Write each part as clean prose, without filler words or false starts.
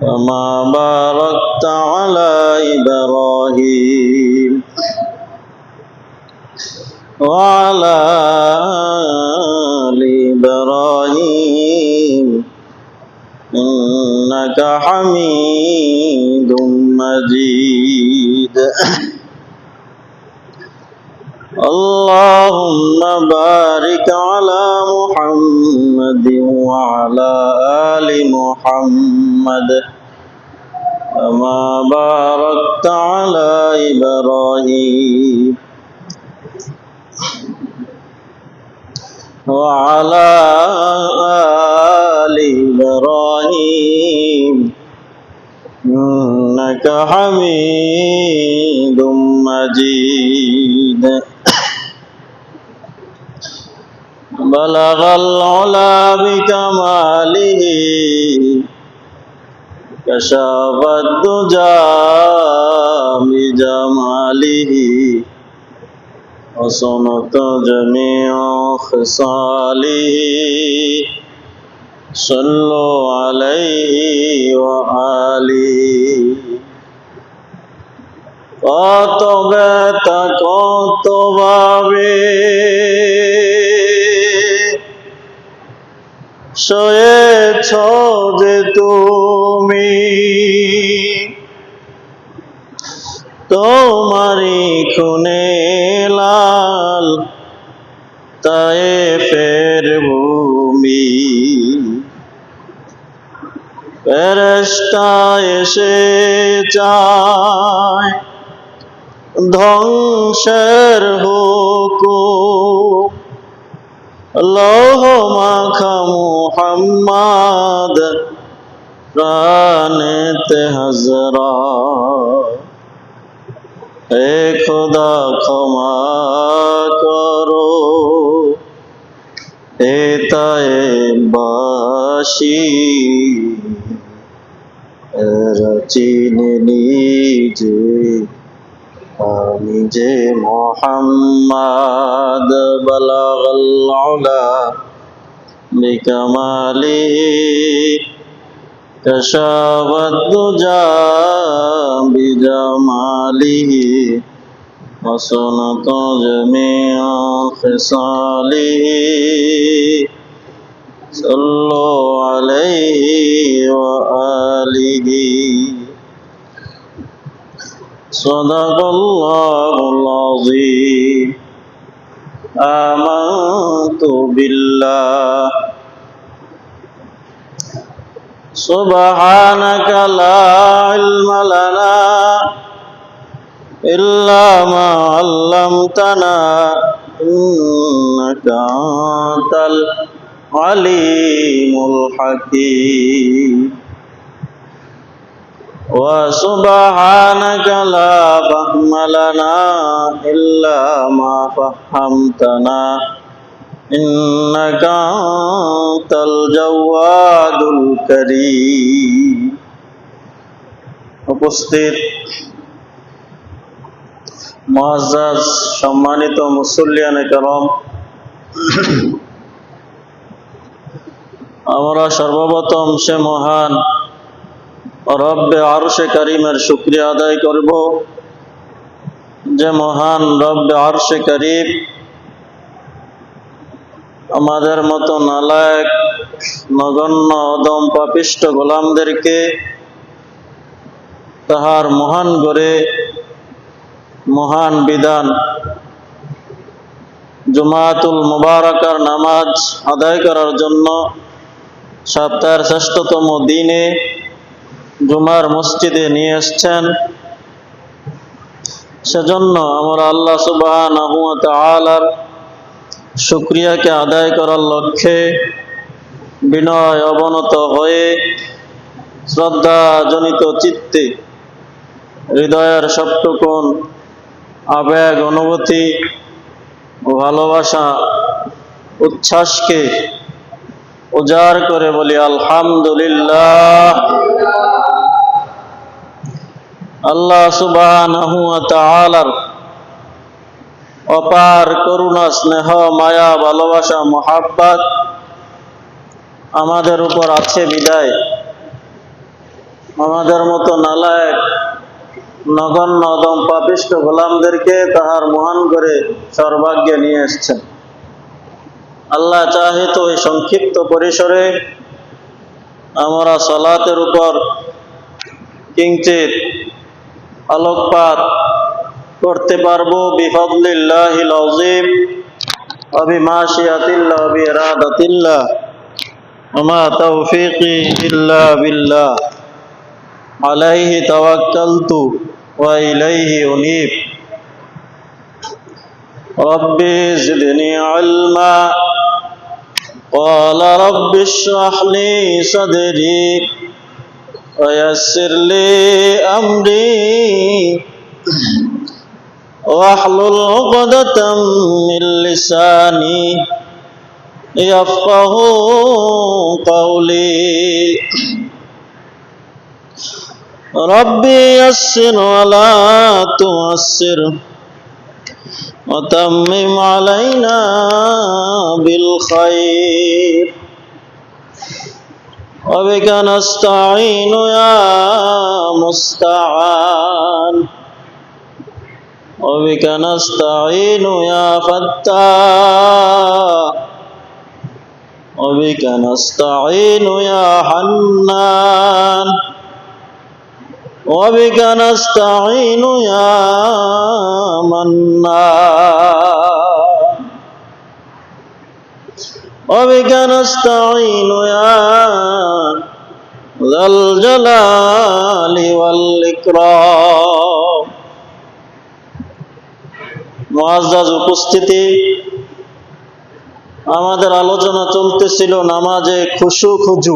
كما باركت على إبراهيم وعلى آل إبراهيم إنك حميد مجيد اللهم بارك على محمد وعلى آل محمد كما باركت على إبراهيم وعلى آل إبراهيم إنك حميد مجيد بلغ العلا بكماله كشف الدجى بجماله وصنت جميع خصاله صلوا عليه وآله কত ব্যথা কত ভাবে সয়েছ যে তুমি তোমারি খুনে লাল তায়েফের ভূমি ফেরেশতা এসে চায় ধ্বংসের হুকুম লৌহ মাখা মুহাম্মদ প্রাণেতে হাজরা হে খোদা ক্ষমা করো হে তায়েবাসী এরা চিনেনি যে আমি যে মুহাম্মদ বালাগাল উলা বিকামালিহি কাশাফাদ দুজা বিজামালিহি وصنت جميع خصاله صلوا عليه وآله صدق الله العظيم آمنت بالله سبحانك لا علم لنا إلا ما علمتنا إنك أنت العليم الحكيم وسبحانك لا فهم لنا إلا ما فهمتنا إنك أنت الجواد الكريم উপস্থিত মুআজ্জাজ সম্মানিত মুসল্লিয়ানে কেরাম, আমরা সর্বপ্রথম সে মহান রব্বে আরশে কারীমের শুকরিয়া আদায় করব যে মহান রব্বে আরশে কারীম আমাদের মতো নালায়েক নগণ্য অদম পাপিষ্ঠ গোলামদেরকে তাহার মহান গড়ে মহান বিধান জুমাতুল মুবারাকার নামাজ আদায় করার জন্য সপ্তাহের শ্রেষ্ঠতম দিনে জুমার মসজিদে নিয়ে এসেছেন। সেজন্য আমরা আল্লাহ সুবহানাহু ওয়া তাআলার শুকরিয়াকে আদায় করার লক্ষ্যে বিনয় অবনত হয়ে শ্রদ্ধাজনিত চিত্তে হৃদয়ের সবটুকুন আবেগ অনুভূতি ও ভালোবাসা উচ্ছ্বাসকে উজাড় করে বলি আলহামদুলিল্লাহ। আল্লাহ সুবহানাহু ওয়া তাআলার অপার করুণা স্নেহ মায়া ভালোবাসা মুহাব্বত আমাদের উপর আছে বিদায় আমাদের মতো নালায়েক নগণ্য অদম পাপিষ্ঠ গোলামদেরকে তাহার মহান করে সর্বাগ্যে নিয়ে এসছেন। আল্লাহ চাহিত এই সংক্ষিপ্ত পরিসরে আমরা সালাতের উপর কিঞ্চিত আলোকপাত করতে পারবো বিফাদলিল্লাহিল আযীম ওয়া বিমাশিয়াতিল্লাহ ওয়া বিইরাদাতিল্লাহ ওয়া মা তাওফীকি ইল্লা বিল্লাহ আলাইহি তাওয়াক্কালতু ওয়া ইলাইহি উনীব। রব্বি জিদনি ইলমা قال رب اشرح لي صدري ويسر لي أمري واحلل عقدة من لساني يفقه قولي ربي يسر ولا تعسر وتمم علينا بالخير وبك نستعين يا مستعان وبك نستعين يا فتاح وبك نستعين يا حنان وبك نستعين يا منان وبك نستعين يا ذا الجلال والإكرام। মুআজ্জাজ উপস্থিতি, আমাদের আলোচনা চলতেছিল নামাজে খুশু খুজু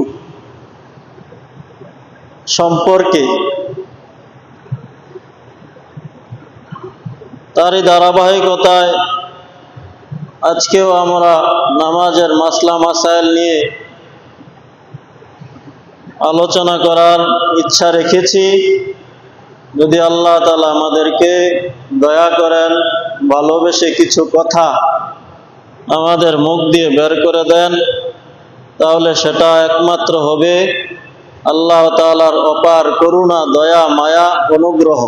সম্পর্কে। তারই ধারাবাহিকতায় আজকেও আমরা নামাজের মাসলা মাসাইল নিয়ে আলোচনা করার ইচ্ছা রেখেছি। যদি আল্লাহ তাআলা আমাদেরকে দয়া করেন, ভালোবেসে কিছু কথা আমাদের মুখ দিয়ে বের করে দেন, তাহলে সেটা একমাত্র হবে আল্লাহ তাআলার অপার করুণা, দয়া, মায়া, অনুগ্রহ।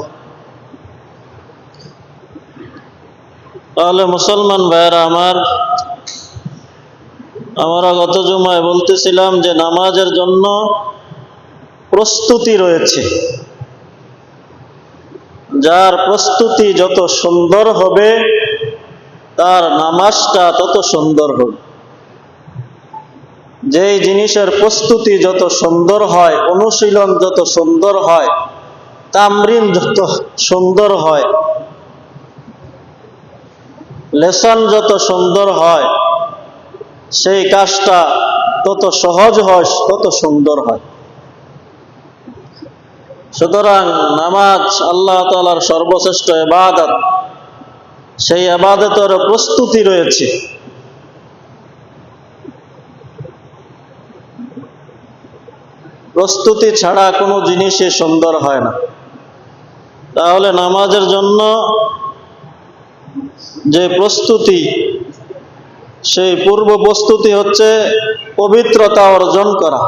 তাহলে মুসলমান ভাইয়েরা আমরা গত জুমায় বলতেছিলাম যে নামাজের জন্য প্রস্তুতি রয়েছে। যার প্রস্তুতি যত সুন্দর হবে তার নামাজটা তত সুন্দর হবে। যেই জিনিসের প্রস্তুতি যত সুন্দর হয়, অনুশীলন যত সুন্দর হয়, তামরিন যত সুন্দর হয়, লেসন যত সুন্দর হয়, সেই কাজটা তত সহজ হয়, তত সুন্দর হয়। সুতরাং নামাজ আল্লাহ তাআলার সর্বশ্রেষ্ঠ ইবাদত, সেই ইবাদতের প্রস্তুতি রয়েছে। প্রস্তুতি ছাড়া কোনো জিনিসই সুন্দর হয় না। তাহলে নামাজের জন্য যে প্রস্তুতি, সেই পূর্ব প্রস্তুতি হচ্ছে পবিত্রতা অর্জন করা।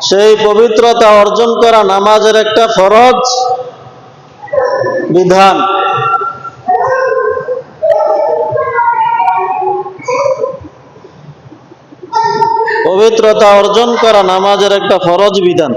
সেই পবিত্রতা অর্জন করা নামাজের একটা ফরজ বিধান। পবিত্রতা অর্জন করা নামাজের একটা ফরজ বিধান।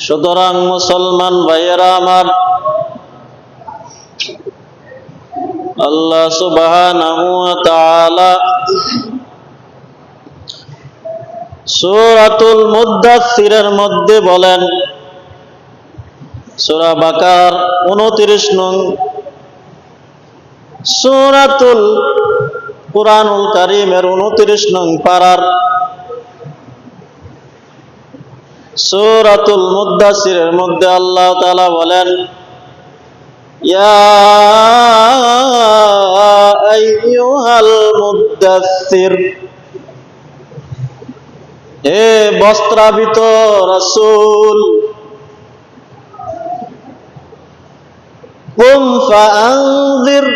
সুতরাং মুসলমান ভাইয়েরা আমার, আল্লাহ সুবহানাহু ওয়া তাআলা সূরাতুল মুদ্দাসসিরের মধ্যে বলেন, সূরা বাকারার 29 নং সূরাতুল কুরআনুল কারীমের 29 নং পারার সূরাতুল মুদ্দাসসিরের মধ্যে আল্লাহ তাআলা বলেন, ইয়া আইয়ুহাল মুদ্দাসসির হে বস্ত্রাবৃত রাসূল, কুম ফাআনযির,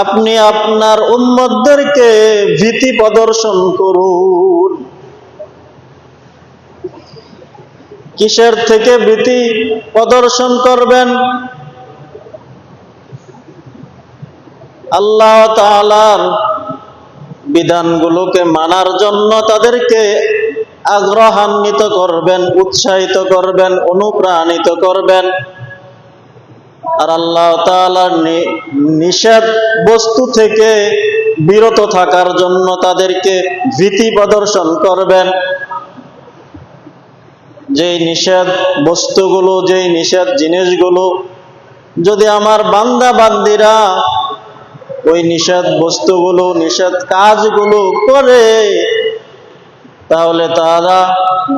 আপনি আপনার উম্মতদেরকে ভীতি প্রদর্শন করুন। কিসের থেকে ভীতি প্রদর্শন করবেন? আল্লাহ তাআলার বিধানগুলোকে মানার জন্য তাদেরকে আগ্রহান্বিত করবেন, উৎসাহিত করবেন, অনুপ্রাণিত করবেন। আর আল্লাহ তাআলার নিষেধ বস্তু থেকে বিরত থাকার জন্য তাদেরকে ভীতি প্রদর্শন করবেন। যেই নিষেধ বস্তুগুলো, যেই নিষেধ জিনিসগুলো যদি আমার বান্দা বান্দিরা ওই নিষেধ বস্তুগুলো, নিষেধ কাজগুলো করে, তাহলে তারা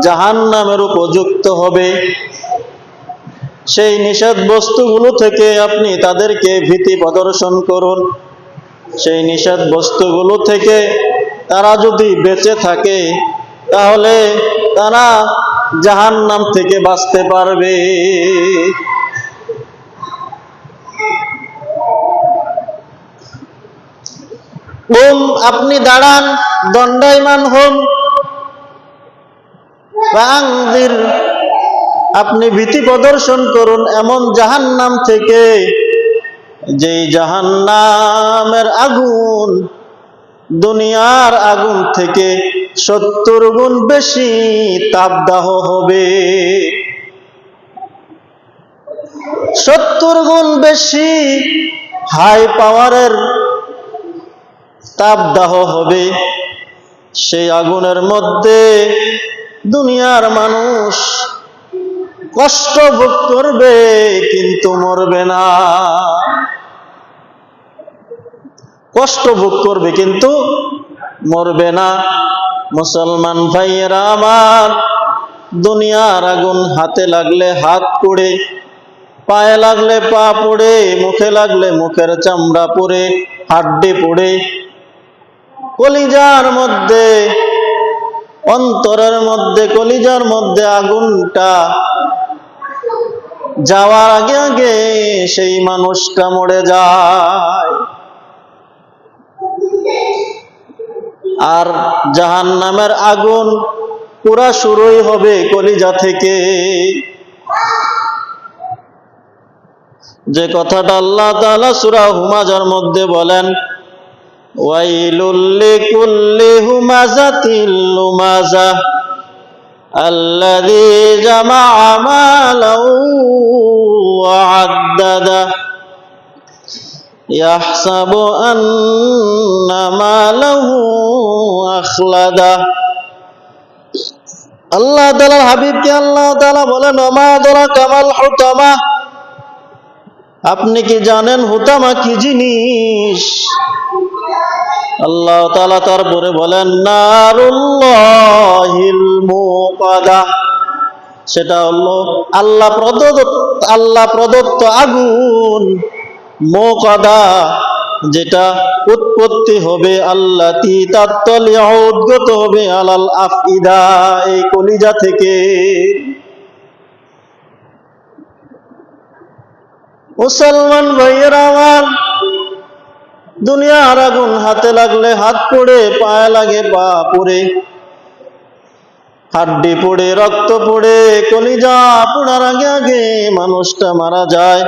জাহান্নামের উপযুক্ত হবে। সেই নিষেধ বস্তুগুলো থেকে আপনি তাদেরকে ভীতি প্রদর্শন করুন। সেই নিষেধ বস্তুগুলো থেকে তারা যদি বেঁচে থাকে, তাহলে তারা জাহান্নাম থেকে বাঁচতে পারবে। আপনি দাঁড়ান, দণ্ডায়মান হন। ফাআনযির, আপনি ভীতি প্রদর্শন করুন এমন জাহান্নাম থেকে, যেই জাহান্নামের আগুন দুনিয়ার আগুন থেকে 70 গুণ বেশি তাপদাহ হবে। 70 গুণ বেশি হাই পাওয়ারের তাপদাহ হবে। সেই আগুনের মধ্যে দুনিয়ার মানুষ কষ্ট ভোগ করবে, কিন্তু মরবে না। কষ্ট ভোগ করবে কিন্তু মরবে না। মুসলমান ভাইয়েরা আমার, দুনিয়ার আগুন হাতে লাগলে হাত পুড়ে, পায়ে লাগলে পা পুড়ে, মুখে লাগলে মুখের চামড়া পুড়ে, হাড্ডি পুড়ে, কলিজার মধ্যে, অন্তরের মধ্যে, কলিজার মধ্যে আগুনটা যাওয়ার আগে আগে সেই মানুষটা মরে যায়। আর জাহান্নামের আগুন পুরা শুরুই হবে কলিজা থেকে। যে কথাটা আল্লাহ তাআলা সূরা হুমাযার মধ্যে বলেন, ওয়াইলুল লিকুল্লি হুমাযাতিল লুমাযা আল্লাযী জামাআ মালাও ওয়া আদ্দাদা ইয়াহসাবু আন্না মালাহু আখলাদা। আল্লাহ তাআলার হাবিবকে আল্লাহ তাআলা বলেন, ওমা আদরাকা মাল হুতামা, আপনি কি জানেন হুতামা কি জিনিস? আল্লাহ তাআলা তারপরে বলেন, নারুল্লাহিল মুকাদা, সেটা হলো আল্লাহ প্রদত্ত আগুন। মুকাদা, যেটা উৎপত্তি হবে, আল্লাতি তাত্তালিউ, উদ্গত হবে, আলাল আফইদা, এই কলিজা থেকে। মুসলমান ভাইয়েরা আমার, দুনিয়ার আগুন হাতে লাগলে হাত পোড়ে, পায়ে লাগে পা পোড়ে, হাড্ডি পোড়ে, রক্ত পোড়ে, কলিজা পোড়ার আগে আগে মানুষটা মারা যায়।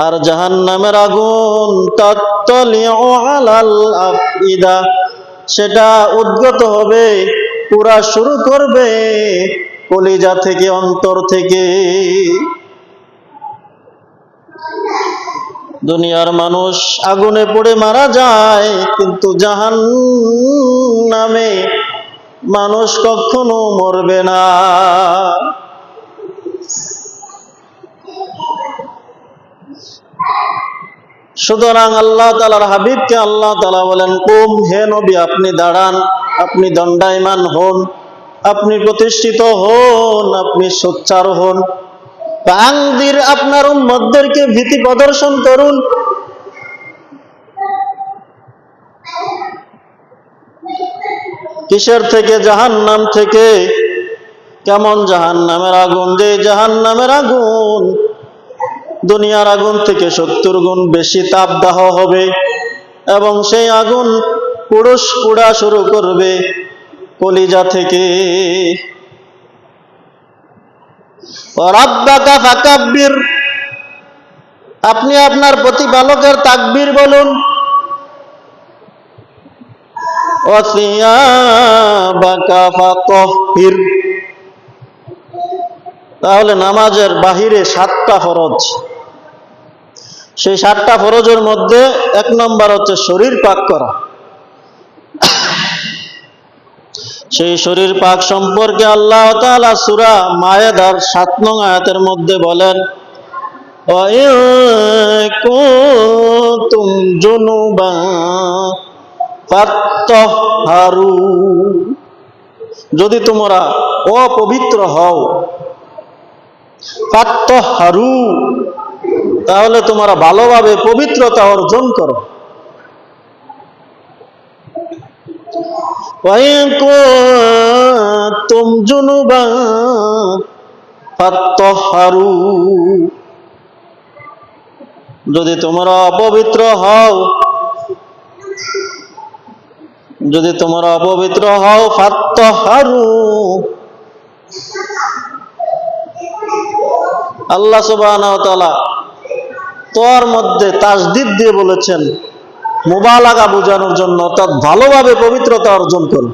আর জাহান্নামের আগুন তাত্তালিউ আলাল আফইদা, সেটা উদ্গত হবে, পুরা শুরু করবে কলিজা থেকে, অন্তর থেকে। দুনিয়ার মানুষ আগুনে পড়ে মারা যায়, কিন্তু জাহান্নামে মানুষ কখনো মরবে না। সুতরাং আল্লাহ তাআলার হাবিবকে আল্লাহ তাআলা বলেন, কুম, হে নবী আপনি দাঁড়ান, আপনি দণ্ডায়মান হন, আপনি প্রতিষ্ঠিত হন, আপনি সোচ্চার হন। ফাআনযির, আপনার উম্মতদেরকে ভীতি প্রদর্শন করুন। কিসের থেকে? জাহান্নাম থেকে। কেমন জাহান্নামের আগুন? যে জাহান্নামের আগুন দুনিয়ার আগুন থেকে 70 গুণ বেশি তাপদাহ হবে, এবং সেই আগুন পোড়া শুরু করবে কলিজা থেকে। রাব্বাকা ফাকাব্বির, আপনি আপনার প্রতিপালকের তাকবীর বলুন। ওয়া সিয়াবাকা ফাতাহহির, তাহলে নামাজের বাহিরে 7টা ফরজ। সেই 7টা ফরজের মধ্যে 1 নম্বর হচ্ছে শরীর পাক করা। সেই শরীর পাক সম্পর্কে আল্লাহ তাআলা সূরা মায়েদার 7 নং আয়াতের মধ্যে বলেন, ওয়া ইন কুনতুম জুনুবান ফাত্তাহহারু, যদি তোমরা অপবিত্র হও, ফাত্তাহহারু, তাহলে তোমরা ভালোভাবে পবিত্রতা অর্জন করো। ওয়া ইন কুনতুম জুনুবান ফাত্তাহহারু, যদি তোমরা অপবিত্র হও, যদি তোমরা অপবিত্র হও, ফাত্তাহহারু, আল্লাহ সুবহানাহু ওয়া তাআলা তোর মধ্যে তাসদীদ দিয়ে বলেছেন মুবালাগা বোঝানোর জন্য, অর্থাৎ ভালোভাবে পবিত্রতা অর্জন করো।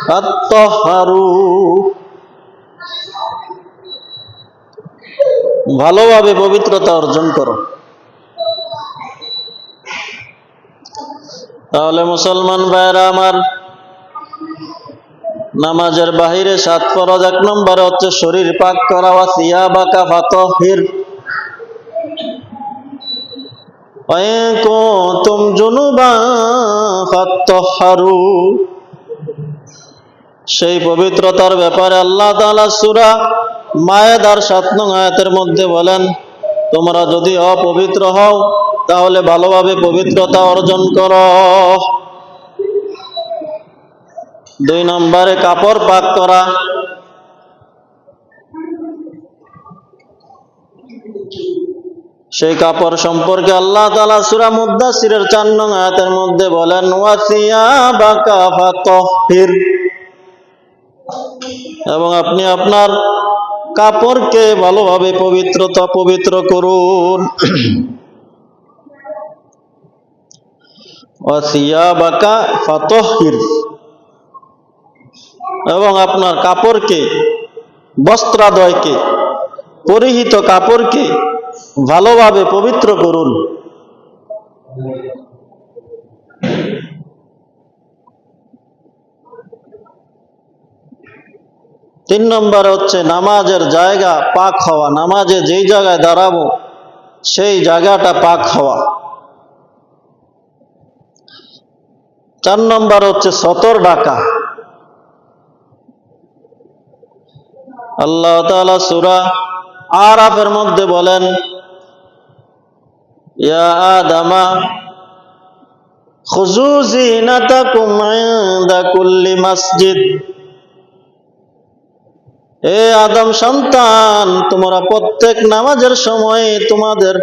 ফাত্তাহহারু, ভালোভাবে পবিত্রতা অর্জন করো। তাহলে মুসলমান ভাইরা আমার, নামাজের বাহিরে 7 ফরজ। 1 নম্বরে হচ্ছে শরীর পাক করা। ওয়া সিয়াবাকা ফাতাহহির, ওয়া ইন কুনতুম জুনুবান ফাত্তাহহারু, সেই পবিত্রতার ব্যাপারে আল্লাহ তাআলা সূরা মায়েদার 7 নং আয়াতের মধ্যে বলেন, তোমরা যদি অপবিত্র হও তাহলে ভালোভাবে পবিত্রতা অর্জন করো। 2 নম্বরে কাপড় পাক করা। সেই কাপড় সম্পর্কে আল্লাহ তাআলা সূরা মুদ্দাসসিরের 4 নং আয়াতের মধ্যে বলেন, ওয়া সিয়াবাকা ফাতাহহির, এবং আপনি আপনার কাপড়কে ভালোভাবে পবিত্র করুন। ওয়া সিয়াবাকা ফাতাহহির, এবং আপনার কাপড়কে, বস্ত্রাদয়কে, পরিহিত কাপড়কে ভালোভাবে পবিত্র করুন। তিন নম্বর হচ্ছে নামাজের জায়গা পাক হওয়া। নামাজে যেই জায়গায় দাঁড়াবো সেই জায়গাটা পাক হওয়া। 4 নম্বর হচ্ছে সতর ডাকা। আল্লাহ তাআলা সূরা আরাফের মধ্যে বলেন, ইয়া আদামা খুযু যিনাতাকুম ইনদা কুল্লি মসজিদ, হে আদম সন্তান, তোমরা প্রত্যেক নামাজের সময় তোমাদের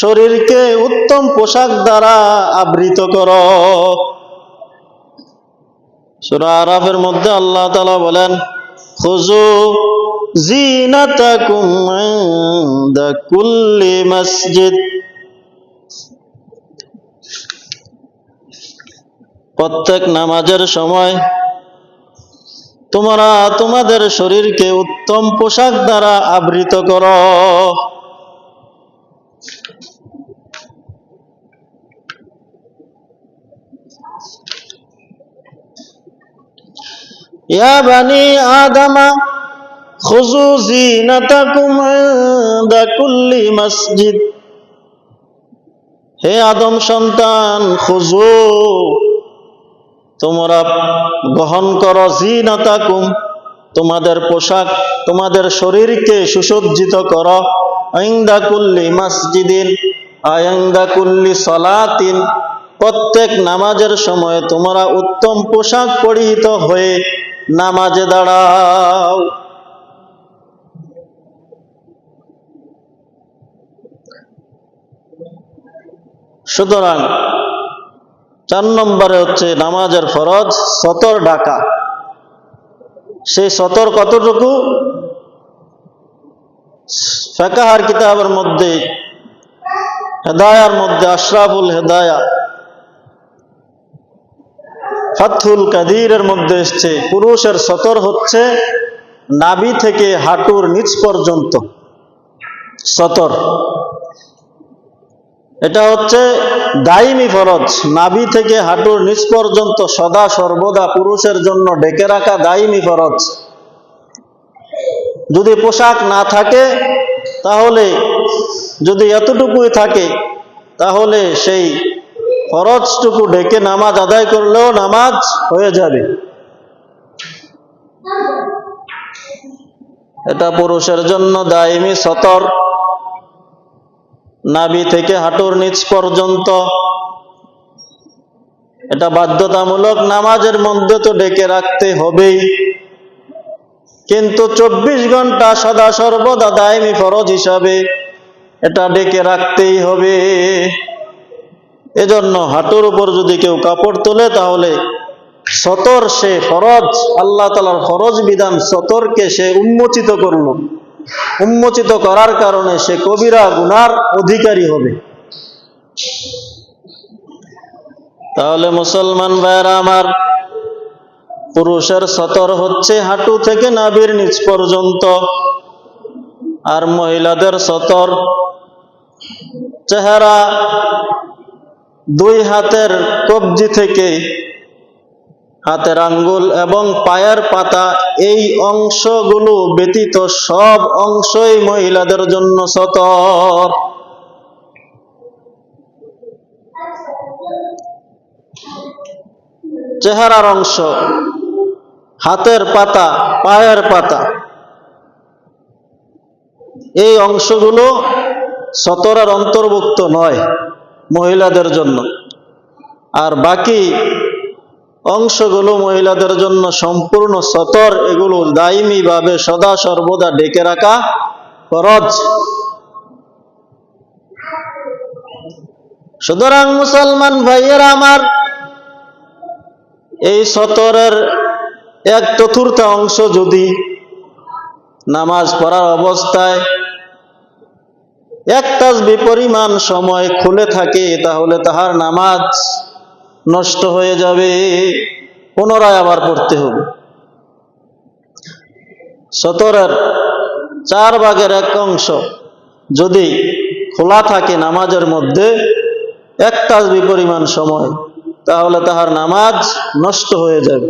শরীরকে উত্তম পোশাক দ্বারা আবৃত করো। সূরা আরাফের মধ্যে আল্লাহ তাআলা বলেন, খুযু যিনাতাকুম ইনদা কুল্লি মসজিদ, প্রত্যেক নামাজের সময় তোমরা তোমাদের শরীরকে উত্তম পোশাক দ্বারা আবৃত করো। ইয়া বানি আদামা খুযু যিনাতাকুম ইনদা কুল্লি মসজিদ, হে আদম সন্তান, খুযু, তোমরা গ্রহণ করো, যিনাতাকুম, তোমাদের পোশাক, তোমাদের শরীরকে সুসজ্জিত করো। ইনদা কুল্লি মসজিদিন ইনদা কুল্লি সালাতিন, প্রত্যেক নামাজের সময় তোমরা উত্তম পোশাক পরিহিত হয়ে নামাজে দাঁড়াও। সুতরাং 4 নম্বরে হচ্ছে নামাজের ফরজ সতর ডাকা। সেই সতর কতটুকু? ফিকহের কিতাবের মধ্যে হেদায়ার মধ্যে আশরাফুল হেদায়া ফাতহুল কাদিরের মধ্যে এসছে পুরুষের সতর হচ্ছে নাভি থেকে হাঁটুর নিচ পর্যন্ত সতর। এটা হচ্ছে দাইমি ফরজ। নাভি থেকে হাঁটুর নিচ পর্যন্ত সদা সর্বদা পুরুষের জন্য ঢেকে রাখা দাইমি ফরজ। যদি পোশাক না থাকে, তাহলে যদি এতটুকুই থাকে, তাহলে সেই ফরজটুকু ঢেকে নামাজ আদায় করলেও নামাজ হয়ে যাবে। এটা পুরুষের জন্য দাইমি সতর, নাভি থেকে হাঁটুর নিচ পর্যন্ত। এটা বাধ্যতামূলক, নামাজের মধ্যে তো ঢেকে রাখতে হবেই, কিন্তু 24 ঘন্টা সদা সর্বদা দাইমি ফরজ হিসাবে এটা ঢেকে রাখতেই হবে। এজন্য হাঁটুর উপর যদি কেউ কাপড় তোলে, তাহলে সতর সে ফরজ, আল্লাহ তাআলার ফরজ বিধান সতরকে সে উন্মোচিত করলো। উন্মোচিত করার কারণে সে কবিরা গুনার অধিকারী হবে। তাহলে মুসলমান ভাইরা আমার, পুরুষের সতর হচ্ছে হাঁটু থেকে নাভির নিচ পর্যন্ত, আর মহিলাদের সতর চেহারা, 2 হাতের কবজি থেকে হাতের আঙ্গুল এবং পায়ের পাতা, এই অংশগুলো ব্যতীত সব অংশই মহিলাদের জন্য সতর। চেহারার অংশ, হাতের পাতা, পায়ের পাতা, এই অংশগুলো সতরের অন্তর্ভুক্ত নয় মহিলাদের জন্য, আর বাকি অংশগুলো মহিলাদের জন্য সম্পূর্ণ সতর। এগুলো দাইমি ভাবে সদা সর্বদা ঢেকে রাখা ফরজ। সুতরাং মুসলমান ভাইয়েরা আমার, এই সতরের 1/4 অংশ যদি নামাজ পড়ার অবস্থায় 1 তাসবিহ পরিমাণ সময় খুলে থাকে, তাহলে তাহার নামাজ নষ্ট হয়ে যাবে, পুনরায় আবার পড়তে হবে। সতরের 4 ভাগের 1 অংশ যদি খোলা থাকে নামাজের মধ্যে 1 তাসবিহ পরিমাণ সময়, তাহলে তাহার নামাজ নষ্ট হয়ে যাবে।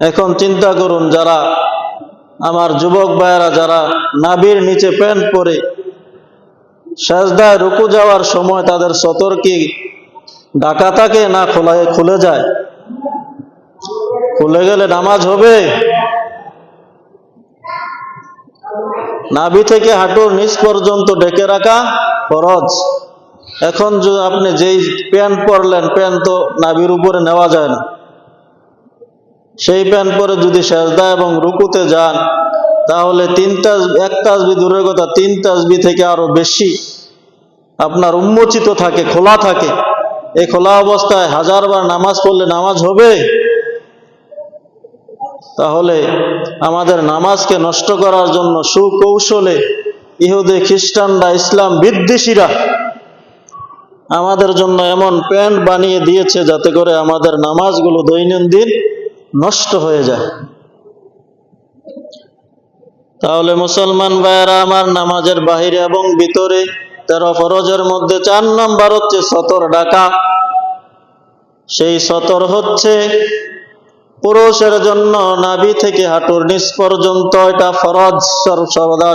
এখন চিন্তা করুন, যারা আমার যুবক ভাইয়েরা যারা নাভির নিচে প্যান্ট পরে সাজদায় রুকু যাওয়ার সময় তাদের সতর কি ঢাকা থাকে না খুলে যায়? খুলে গেলে নামাজ হবে? নাভি থেকে হাঁটুর নিচ পর্যন্ত ঢেকে রাখা ফরজ। এখন আপনি যেই প্যান্ট পরলেন, প্যান্ট তো নাভির উপরে নেওয়া যায় না। সেই প্যান্ট পরে যদি সাজদা এবং রুকুতে যান, তাহলে 1 তাসবিহ দূরের কথা, 3 তাসবিহ থেকে আরো বেশি আপনার উন্মোচিত থাকে, খোলা থাকে। এই খোলা অবস্থায় 1000 বার নামাজ পড়লে নামাজ হবে? তাহলে আমাদের নামাজকে নষ্ট করার জন্য সুকৌশলে ইহুদি খ্রিস্টানরা, ইসলাম বিদ্বেষীরা আমাদের জন্য এমন প্যান্ট বানিয়ে দিয়েছে, যাতে করে আমাদের নামাজগুলো দৈনন্দিন নষ্ট হয়ে যায়। তাহলে মুসলমান ভাইয়েরা আমার, নামাজের বাহিরে এবং ভিতরে 13 ফরজের মধ্যে 4 নম্বর হচ্ছে সতর ডাকা। সেই সতর হচ্ছে পুরুষের জন্য নাভি থেকে হাঁটুর নিচ পর্যন্ত, এটা ফরজ,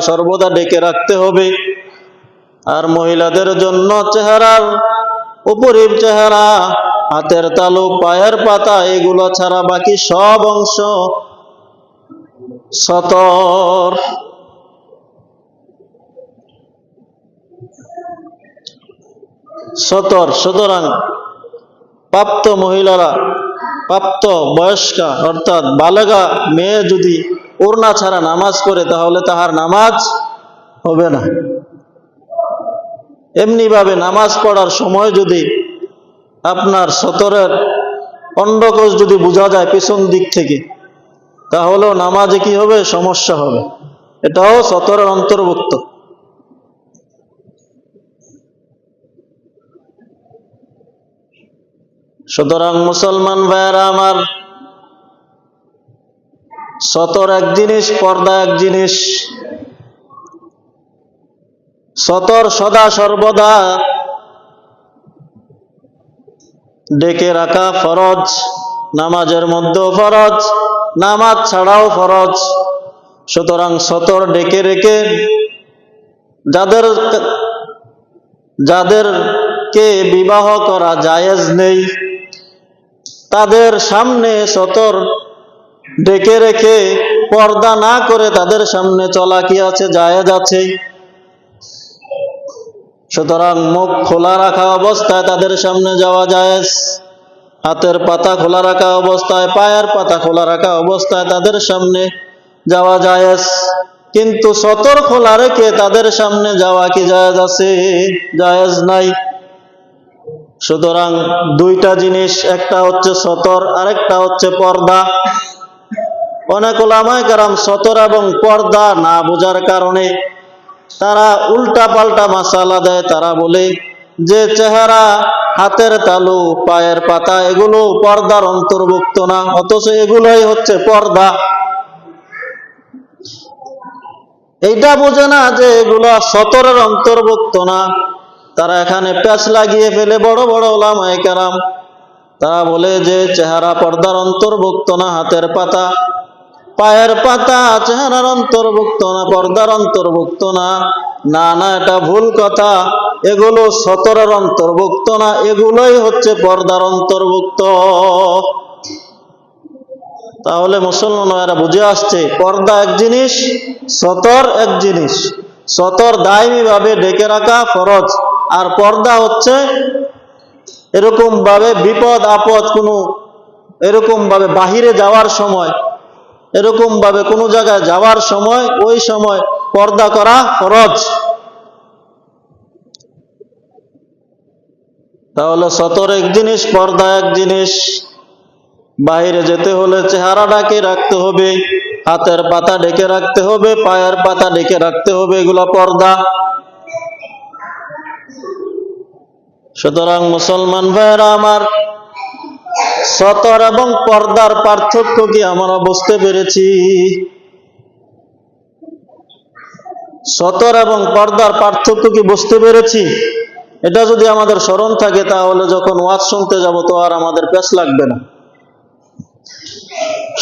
সর্বদা ঢেকে রাখতে হবে। আর মহিলাদের জন্য চেহারার উপরের চেহারা, হাতের তালু, পায়ের পাতা, এগুলো ছাড়া বাকি সব অংশ সতর। সতর সুতরাং প্রাপ্ত মহিলারা, প্রাপ্ত বয়স্কা অর্থাৎ বালেগা মেয়ে যদি ওড়না ছাড়া নামাজ পড়ে তাহলে তাহার নামাজ হবে না। এমনিভাবে নামাজ পড়ার সময় যদি আপনার সতরের অন্ডকোষ যদি বোঝা যায় পেছন দিক থেকে, তাহলেও নামাজে কি হবে? সমস্যা হবে। এটাও সতরের অন্তর্ভুক্ত। সুতরাং মুসলমান ভাইয়েরা আমার, সতর এক জিনিস, পর্দা এক জিনিস। সতর সদা সর্বদা ডেকে রাখা ফরজ, নামাজের মধ্যেও ফরজ, নামাজ ছাড়াও ফরজ। সুতরাং সতর ডেকে রেখে যাদেরকে বিবাহ করা জায়েজ নেই তাদের সামনে সতর ডেকে রেখে পর্দা না করে তাদের সামনে চলা কি আছে? জায়েজ আছে। সুতরাং মুখ খোলা রাখা অবস্থায় তাদের সামনে যাওয়া জায়েজ, হাতের পাতা খোলা রাখা অবস্থায়, পায়ের পাতা খোলা রাখা অবস্থায় তাদের সামনে যাওয়া জায়েজ। কিন্তু সতর খোলা রেখে তাদের সামনে যাওয়া কি জায়েজ আছে? জায়েজ নাই। সুতরাং দুইটা জিনিস, একটা হচ্ছে সতর, আরেকটা হচ্ছে পর্দা। অনেক উলামায়ে কেরাম সতর এবং পর্দা না বোঝার কারণে তারা উল্টা পাল্টা মাসালা দেয়। তারা বলে যে চেহারা, হাতের তালু, পায়ের পাতা এগুলো পর্দার অন্তর্ভুক্ত না, অথচ এগুলোই হচ্ছে পর্দা। এইটা বোঝে না যে এগুলো সতরের অন্তর্ভুক্ত না। তারা এখানে প্যাচ লাগিয়ে ফেলে বড় বড় উলামায়ে কেরাম। তারা বলে যে চেহারা পর্দার অন্তর্ভুক্ত না, হাতের পাতা, পায়ের পাতা চেহারার অন্তর্ভুক্ত না, পর্দার অন্তর্ভুক্ত না। না না, এটা ভুল কথা। এগুলো সতরের অন্তর্ভুক্ত না, এগুলোই হচ্ছে পর্দার অন্তর্ভুক্ত। তাহলে মুসলমানেরা বুঝে আসছে পর্দা এক জিনিস, সতর এক জিনিস। সতর দায়মি ভাবে ঢেকে রাখা ফরজ, আর পর্দা হচ্ছে এরকম ভাবে বিপদ আপদ, কোনো এরকম ভাবে বাহিরে যাওয়ার সময়, এরকম ভাবে কোনো জায়গায় যাওয়ার সময়, ওই সময় পর্দা করা ফরজ। তাহলে সতর এক জিনিস, পর্দা এক জিনিস। বাহিরে যেতে হলে চেহারা ঢেকে রাখতে হবে, হাতের পাতা ঢেকে রাখতে হবে, পায়ের পাতা ঢেকে রাখতে হবে, এগুলো পর্দা। সুতরাং মুসলমান ভাইয়েরা আমার, সতর এবং পর্দার পার্থক্য কি আমরা বুঝতে পেরেছি? সতর এবং পর্দার পার্থক্য কি বুঝতে পেরেছি? এটা যদি আমাদের স্মরণ থাকে তাহলে যখন ওয়াজ শুনতে যাব তো আর আমাদের পেছ লাগবে না।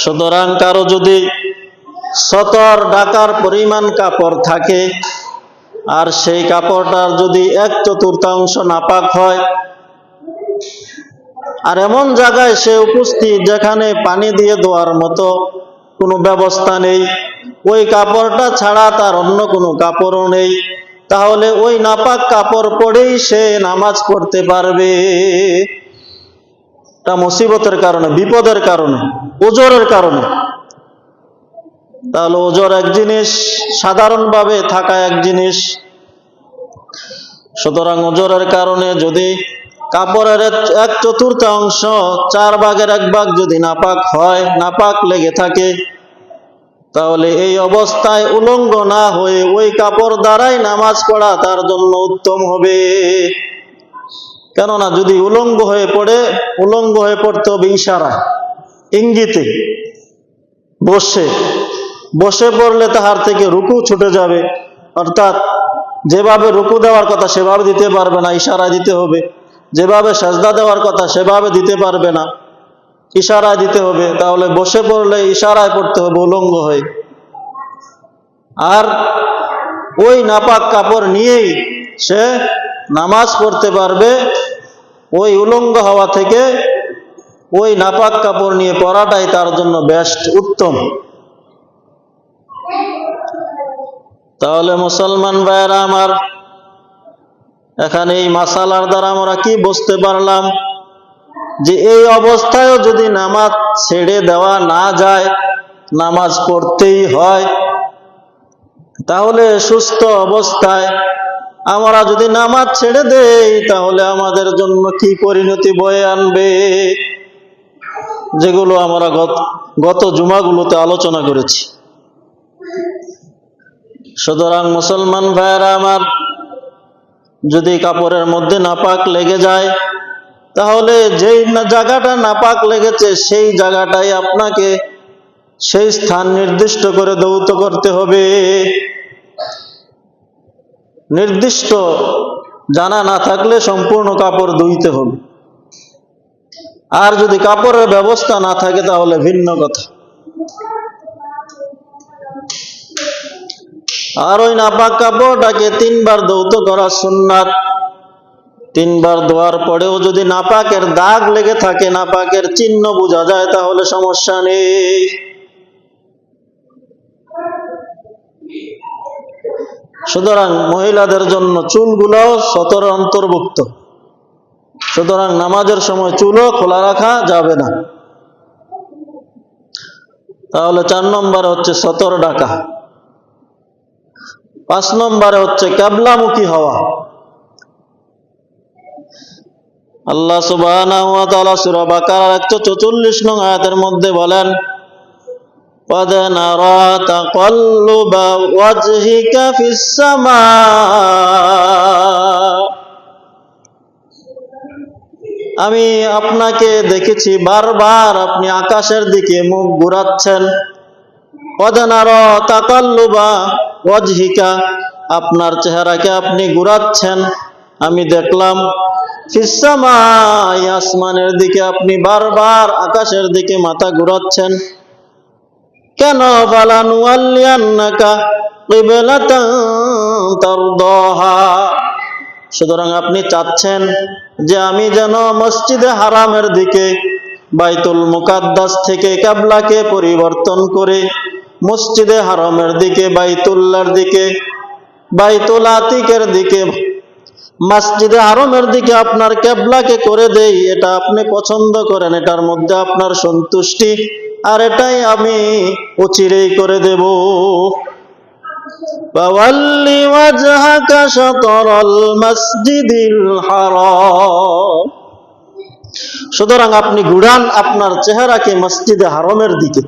সুতরাং কারো যদি সতর ঢাকার পরিমাণ কাপড় থাকে আর সেই কাপড়টার যদি 1/4 নাপাক হয়, আর এমন জায়গায় সে উপস্থিত যেখানে পানি দিয়ে ধোয়ার মতো কোনো ব্যবস্থা নেই, ওই কাপড়টা ছাড়া তার অন্য কোনো কাপড়ও নেই, তাহলে ওই নাপাক কাপড় পরেই সে নামাজ পড়তে পারবে। এটা মুসিবতের কারণে, বিপদের কারণে, ওজরের কারণে। তাহলে ওজর এক জিনিস, সাধারণভাবে থাকা এক জিনিস। সুতরাং ওজরের কারণে যদি কাপড়ের 1/4, 1/4 যদি নাপাক হয়, নাপাক লেগে থাকে, তাহলে এই অবস্থায় উলঙ্গ না হয়ে ওই কাপড় দ্বারাই নামাজ পড়া তার জন্য উত্তম হবে। কেননা যদি উলঙ্গ হয়ে পড়তে হবে ইশারা, ইঙ্গিতে। বসে পড়লে তাহার থেকে রুকু ছুটে যাবে, অর্থাৎ যেভাবে রুকু দেওয়ার কথা সেভাবে দিতে পারবে না, ইশারায় দিতে হবে। যেভাবে সাজদা দেওয়ার কথা সেভাবে দিতে পারবে না, ইশারায় দিতে হবে। তাহলে বসে পড়লে ইশারায় পড়তে হবে উলঙ্গ হয়ে। আর ওই নাপাক কাপড় নিয়েই সে নামাজ পড়তে পারবে। ওই উলঙ্গ হওয়া থেকে ওই নাপাক কাপড় নিয়ে পড়াটাই তার জন্য বেস্ট, উত্তম। তাহলে মুসলমান ভাইয়েরা আমার, এখানে এই মাসালার দ্বারা আমরা কি বুঝতে পারলাম? যে এই অবস্থায়ও যদি নামাজ ছেড়ে দেওয়া না যায়, নামাজ পড়তেই হয়, তাহলে সুস্থ অবস্থায় আমরা যদি নামাজ ছেড়ে দেই তাহলে আমাদের জন্য কি পরিণতি বয়ে আনবে, যেগুলো আমরা গত জুমাগুলোতে আলোচনা করেছি। সুতরাং মুসলমান ভাইয়েরা আমার, যদি কাপড়ের মধ্যে নাপাক লেগে যায়, তাহলে যেই জায়গাটা নাপাক লেগেছে সেই জায়গাটাই আপনাকে সেই স্থান নির্দিষ্ট করে ধৌত করতে হবে। নির্দিষ্ট জানা না থাকলে সম্পূর্ণ কাপড় ধুইতে হবে, আর যদি কাপড়ের ব্যবস্থা না থাকে তাহলে ভিন্ন কথা। আর ওই নাপাক কাপড়টাকে 3 বার ধৌত করা সুন্নাত। 3 বার ধোয়ার পরেও যদি নাপাকের দাগ লেগে থাকে, নাপাকের চিহ্ন বোঝা যায়, তাহলে সমস্যা নেই। সুতরাং মহিলাদের জন্য চুলগুলোও সতর অন্তর্ভুক্ত। সুতরাং নামাজের সময় চুলও খোলা রাখা যাবে না। তাহলে 4 নম্বরে হচ্ছে সতর ঢাকা। 5 নম্বরে হচ্ছে কিবলামুখী হওয়া। আল্লাহ সুবহানাহু ওয়া তাআলা সূরা বাকারার 144 নং আয়াতের মধ্যে বলেন, قد نرى تقلب وجهك في السماء। আমি আপনাকে দেখেছি বারবার আপনি আকাশের দিকে মুখ ঘুরাচ্ছেন। قد نرى تقلب وجهك, আপনার চেহারাকে আপনি ঘুরাচ্ছেন, আমি দেখলাম। ফিস সামাই, আসমানের দিকে আপনি বারবার আকাশের দিকে মাথা ঘুরাচ্ছেন। কেন? ফালানুওয়াল্লিয়ান্নাকা কিবলাতান তারদাহা, সুতরাং আপনি চাচ্ছেন যে আমি যেন মসজিদে হারামের দিকে, বাইতুল মুকাদ্দাস থেকে কিবলাকে পরিবর্তন করে মসজিদে হারামের দিকে, বাইতুল্লাহর দিকে, বাইতুল আতিকের দিকে, মসজিদে হারামের দিকে আপনার কিবলাকে করে দেই। এটা আপনি পছন্দ করেন, এটার মধ্যে আপনার সন্তুষ্টি, আর এটাই আমি অচিরেই করে দেব। ফাওয়াল্লি ওয়াজহাকা শাতরাল মাসজিদিল হারাম, সুতরাং আপনি ঘুরান আপনার চেহারাকে মসজিদে হারামের দিকে।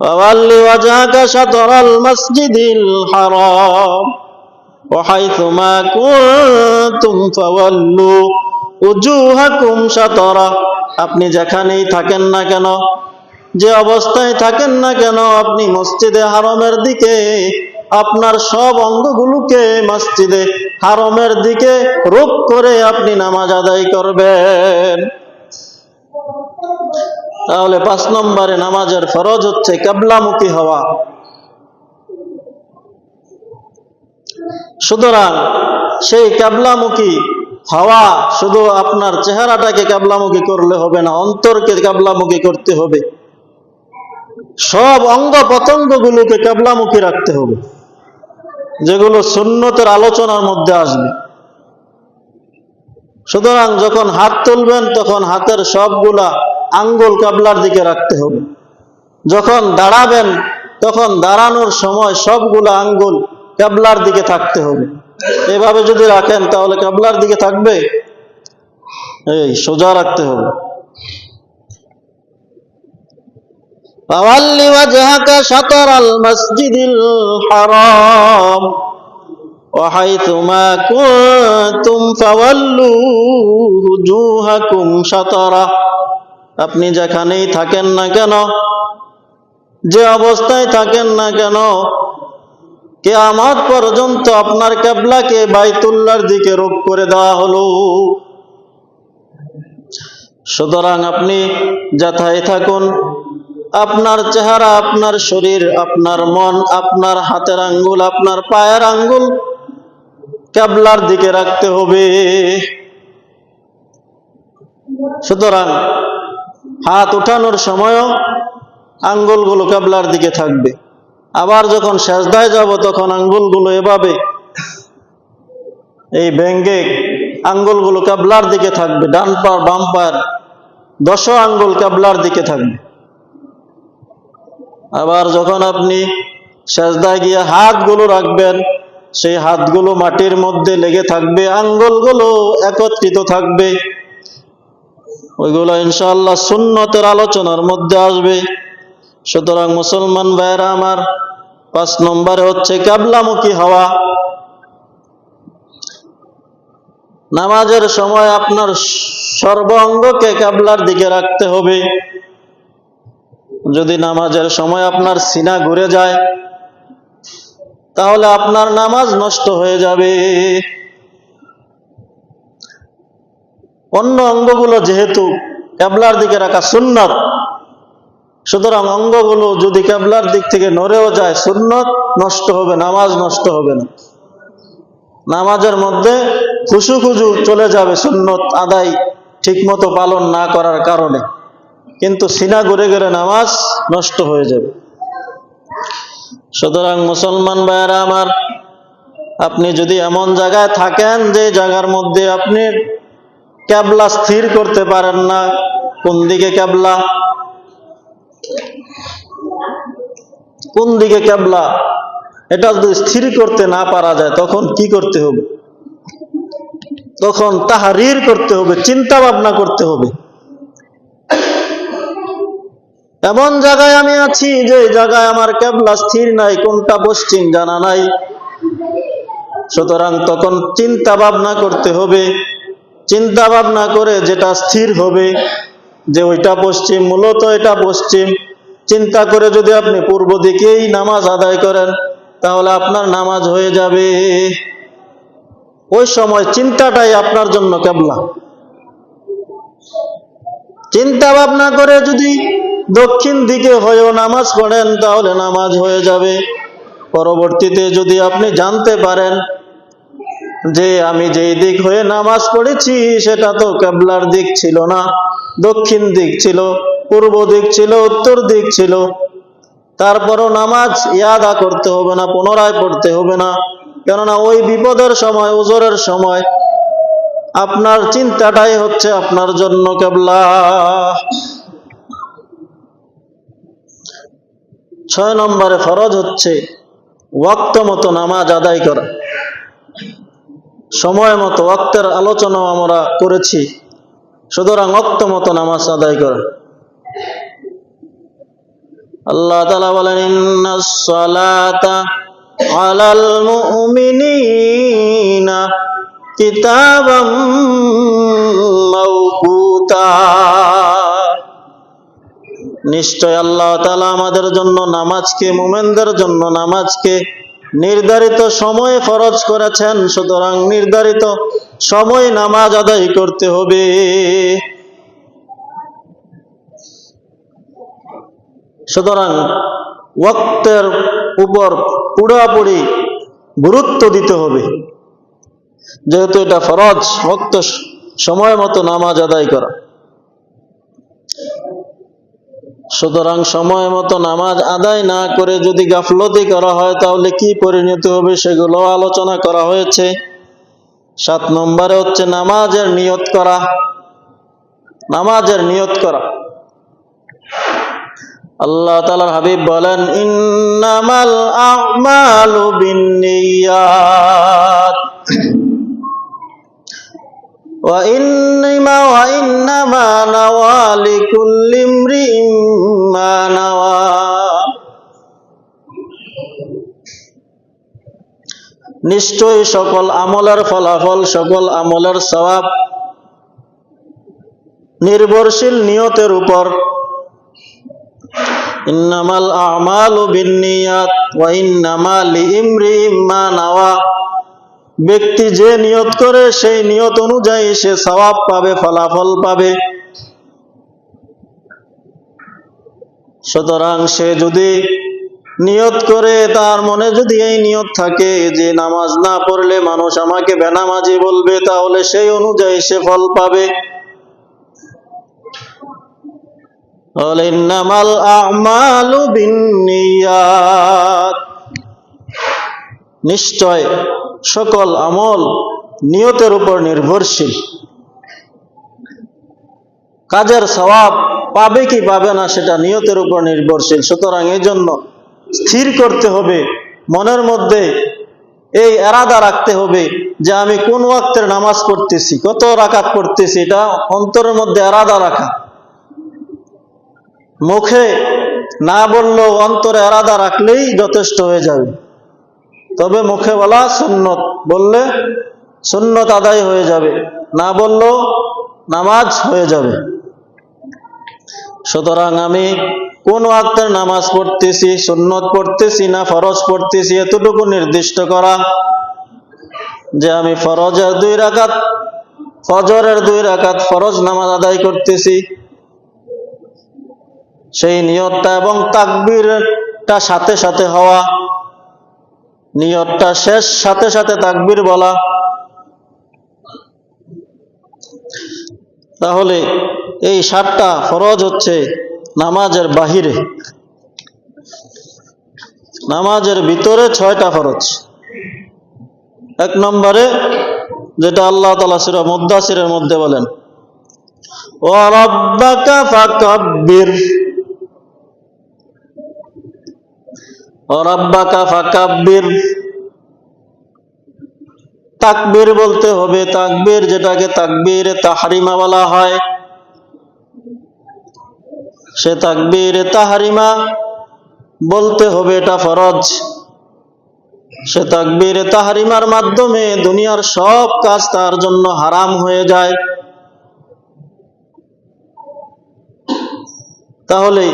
ফাওয়াল্লি ওয়াজহাকা শাতরাল মাসজিদিল হারাম ওয়া হাইথুমা কুনতুম ফাওয়াল্লু উজুহাকুম শাতরা, আপনি যেখানেই থাকেন না কেন, যে অবস্থায় থাকেন না কেন, আপনি মসজিদে হারামের দিকে আপনার সব অঙ্গগুলোকে মসজিদে হারামের দিকে রূপ করে আপনি নামাজ আদায় করবেন। তাহলে 5 নম্বরে নামাজের ফরজ হচ্ছে কিবলামুখী হওয়া। সুতরাং সেই কিবলামুখী হওয়া শুধু আপনার চেহারাটাকে কিবলামুখী করলে হবে না, অন্তরকে কিবলামুখী করতে হবে, সব অঙ্গ প্রত্যঙ্গগুলোকে কিবলামুখী রাখতে হবে, যেগুলো সুন্নতের আলোচনার মধ্যে আসবে। সুতরাং যখন হাত তুলবেন তখন হাতের সবগুলা আঙ্গুল কিবলার দিকে রাখতে হবে। যখন দাঁড়াবেন তখন দাঁড়ানোর সময় সবগুলা আঙ্গুল কিবলার দিকে থাকতে হবে। এভাবে যদি রাখেন তাহলে কিবলার দিকে থাকবে? এই সোজা রাখতে হবে। ফাওয়াল্লি ওয়াজহাকা শাতরাল মাসজিদিল হারাম ওয়া হাইথুমা কুনতুম ফাওয়াল্লু উজুহাকুম শাতরা, আপনি যেখানেই থাকেন না কেন, যে অবস্থায় থাকেন না কেন, কিয়ামত পর্যন্ত আপনার কিবলাকে বাইতুল্লাহর দিকে রূপ করে দেওয়া হলো। সুতরাং আপনি যেথায় থাকুন, আপনার চেহারা, আপনার শরীর, আপনার মন, আপনার হাতের আঙ্গুল, আপনার পায়ের আঙ্গুল কিবলার দিকে রাখতে হবে। সুতরাং হাত উঠানোর সময়ও আঙ্গুলগুলো কিবলার দিকে থাকবে, আবার যখন সেজদায় যাব তখন আঙ্গুলগুলো এভাবে এই ভেঙ্গে আঙ্গুলগুলো কিবলার দিকে থাকবে, ডান পা বাম পায়ের 10 আঙ্গুল কিবলার দিকে থাকবে। আবার যখন আপনি সেজদায় গিয়ে হাতগুলো রাখবেন, সেই হাতগুলো মাটির মধ্যে লেগে থাকবে, আঙ্গুলগুলো একত্রিত থাকবে। ওইগুলো ইনশাআল্লাহ সুন্নতের আলোচনার মধ্যে আসবে। সুতরাং মুসলমান ভাইয়েরা আমার, 5 নম্বরে হচ্ছে কিবলামুখী হওয়া। নামাজের সময় আপনার সর্ব অঙ্গকে কিবলার দিকে রাখতে হবে। যদি নামাজের সময় আপনার সিনা ঘুরে যায় তাহলে আপনার নামাজ নষ্ট হয়ে যাবে। অন্য অঙ্গগুলো যেহেতু কিবলার দিকে রাখা সুন্নাত, সুতরাং অঙ্গগুলো যদি কিবলার দিক থেকে নড়েও যায়, সুন্নাত নষ্ট হবে, নামাজ নষ্ট হবে না। নামাজের মধ্যে খুশু চলে যাবে সুন্নত আদায় ঠিকমতো পালন না করার কারণে, কিন্তু সিনা ঘুরে গেলে নামাজ নষ্ট হয়ে যাবে। সুতরাং মুসলমান ভাইয়েরা আমার, আপনি যদি এমন জায়গায় থাকেন যে জায়গার মধ্যে আপনি কিবলা স্থির করতে পারেন না, কোন দিকে কিবলা, কোন দিকে কিবলা, এটা যদি স্থির করতে না পারা যায় তখন কি করতে হবে? তখন তাহরির করতে হবে, চিন্তা ভাবনা করতে হবে। এমন জায়গায় আমি আছি যে জায়গায় আমার কিবলা স্থির নাই, কোনটা পশ্চিম জানা নাই। সুতরাং তখন চিন্তা ভাবনা করতে হবে। চিন্তা ভাবনা করে যেটা স্থির হবে যে ওইটা পশ্চিম, মূলত এটা পশ্চিম, চিন্তা করে যদি আপনি পূর্ব দিকেই নামাজ আদায় করেন তাহলে আপনার নামাজ হয়ে যাবে। ওই সময় চিন্তাটাই আপনার জন্য কিবলা। চিন্তা ভাবনা করে যদি দক্ষিণ দিকে হয়েও নামাজ পড়েন তাহলে নামাজ হয়ে যাবে। পরবর্তীতে যদি আপনি জানতে পারেন যে আমি যেই দিক হয়ে নামাজ পড়েছি সেটা তো কিবলার দিক ছিল না, দক্ষিণ দিক ছিল, পূর্ব দিক ছিল, উত্তর দিক ছিল, তারপরও নামাজ ইয়াদা করতে হবে না, পুনরায় পড়তে হবে না। কেননা ওই বিপদের সময়, ওজরের সময় আপনার চিন্তাটাই হচ্ছে আপনার জন্য কিবলা। 6 নম্বরে ফরজ হচ্ছে ওয়াক্ত মতো নামাজ আদায় করা। সময় মতো, ওয়াক্তের আলোচনা আমরা করেছি, সুতরাং ওয়াক্ত মতো নামাজ আদায় করা। আল্লাহ তাআলা বলেন, ইন্নাস সালাতা আলাল মুমিনিনা কিতাবাম মাওকুতা। নিশ্চয় আল্লাহ তাআলা আমাদের জন্য নামাজকে, মুমিনদের জন্য নামাজকে নির্ধারিত সময়ে ফরজ করেছেন। সুতরাং নির্ধারিত সময় নামাজ আদায় করতে হবে। সুতরাং ওয়াক্তের উপর পুরোপুরি গুরুত্ব দিতে হবে, যেহেতু এটা ফরজ, ওয়াক্ত সময় মতো নামাজ আদায় করা। সুতরাং সময় মতো নামাজ আদায় না করে যদি গাফলতি করা হয় তাহলে কি পরিণতি হবে সেগুলো আলোচনা করা হয়েছে। 7 নম্বরে হচ্ছে নামাজের নিয়ত করা। নামাজের নিয়ত করা। আল্লাহ তাআলার হাবিব বলেন, ইন্নামাল আ'মালু বিন্নিয়াত ওয়া ইন্নামা নাওয়া লিকুল্লি ইমরিইম মা নাওয়া। নিশ্চয়ই সকল আমলের ফলাফল, সকল আমলের সওয়াব নির্ভরশীল নিয়তের উপর। ইন্নামাল আ'মালু বিন্নিয়াত ওয়া ইন্নামা লিইমরিইম মা নাওয়া। ব্যক্তি যে নিয়ত করে সেই নিয়ত অনুযায়ী সে সওয়াব পাবে, ফলাফল পাবে। সুতরাং সে যদি নিয়ত করে, তার মনে যদি এই নিয়ত থাকে যে নামাজ না পড়লে মানুষ আমাকে বেনামাজি বলবে, তাহলে সেই অনুযায়ী সে ফল পাবে। বলে ইন্নামাল আমালু বিন্নিয়াত, নিশ্চয় সকল আমল নিয়তের উপর নির্ভরশীল। কাজের সওয়াব পাবে কি পাবে না সেটা নিয়তের উপর নির্ভরশীল। সুতরাং এই জন্য স্থির করতে হবে, মনের মধ্যে এই এরাদা রাখতে হবে যে আমি কোন ওয়াক্তের নামাজ পড়তেছি, কত রাকাত পড়তেছি, এটা অন্তরের মধ্যে এরাদা রাখা। মুখে না বললেও অন্তরে এরাদা রাখলেই যথেষ্ট হয়ে যাবে। তবে মুখে বলা সুন্নত, বললে সুন্নত আদায় হয়ে যাবে, না বললেও নামাজ হয়ে যাবে। সুতরাং আমি কোন ওয়াক্তের নামাজ পড়তেছি, সুন্নত পড়তেছি না ফরজ পড়তেছি, এতটুকু নির্দিষ্ট করা যে আমি ফরজের 2 রাকাত, ফজরের 2 রাকাত ফরজ নামাজ আদায় করতেছি, সেই নিয়তটা এবং তাকবীরটা সাথে সাথে হওয়া, নিয়তটা শেষ সাথে সাথে তাকবীর বলা। তাহলে এই 7টা ফরজ হচ্ছে নামাজের বাহিরে। নামাজের ভিতরে 6টা ফরজ। 1 নম্বরে যেটা আল্লাহ তাআলা সূরা মুদ্দাসিরের মধ্যে বলেন, ওয়া রাব্বাকা ফাকাব্বির, ওয়া রাব্বাকা ফাকাব্বির, তাকবীর বলতে হবে। তাকবীর যেটাকে তাকবীরে তাহরিমা বলা হয়, সে তাকবীরে তাহরিমা বলতে হবে, এটা ফরজ। সে তাকবীরে তাহরিমার মাধ্যমে দুনিয়ার সব কাজ তার জন্য হারাম হয়ে যায়। তাহলে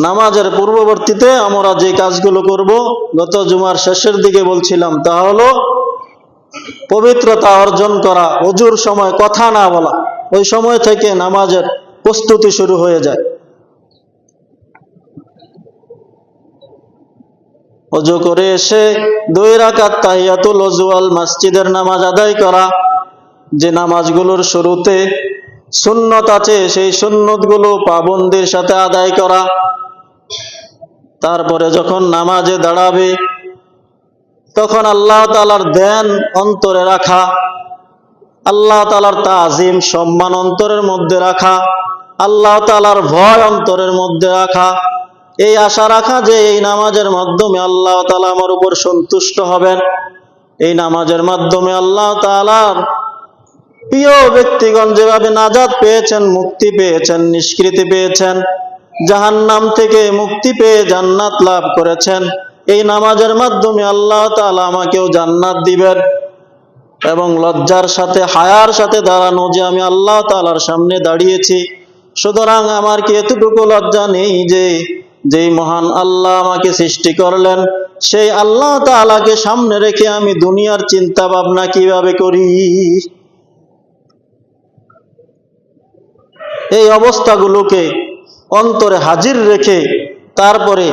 নামাজের পূর্ববর্তীতে আমরা যে কাজগুলো করব, গত জুমার শেষের দিকে বলছিলাম, তা হলো পবিত্রতা অর্জন করা, ওযুর সময় কথা না বলা, ওই সময় থেকে নামাজের প্রস্তুতি শুরু হয়ে যায়। ওযু করে এসে 2 রাকাত তাহিয়াতুল ওযু আল মসজিদের নামাজ আদায় করা, যে নামাজগুলোর শুরুতে সুন্নত আছে সেই সুন্নতগুলো পাবন্দির সাথে আদায় করা। তারপরে যখন নামাজে দাঁড়াবে তখন আল্লাহ তাআলার ধ্যান অন্তরে রাখা, আল্লাহ তাআলার তাজিম সম্মান অন্তরের মধ্যে রাখা, আল্লাহ তাআলার ভয় অন্তরের মধ্যে রাখা, এই আশা রাখা যে এই নামাজের মাধ্যমে আল্লাহ তাআলা আমার উপর সন্তুষ্ট হবেন, এই নামাজের মাধ্যমে আল্লাহ তাআলার প্রিয় ব্যক্তিগণ যেভাবে নাজাত পেয়েছেন, মুক্তি পেয়েছেন, নিষ্কৃতি পেয়েছেন, জাহান্নাম থেকে মুক্তি পেয়ে জান্নাত লাভ করেছেন, এই নামাজের মাধ্যমে আল্লাহ তাআলা আমাকেও জান্নাত দিবেন। এবং লজ্জার সাথে হায়ার সাথে দাঁড়ানো, যে আমি আল্লাহ তাআলার সামনে দাঁড়িয়েছি, সুতরাং আমার কি এতটুকু লজ্জা নেই যে যেই মহান আল্লাহ আমাকে সৃষ্টি করলেন সেই আল্লাহ তাআলাকে সামনে রেখে আমি দুনিয়ার চিন্তা ভাবনা কিভাবে করি। এই অবস্থাগুলোকে অন্তরে হাজির রেখে তারপরে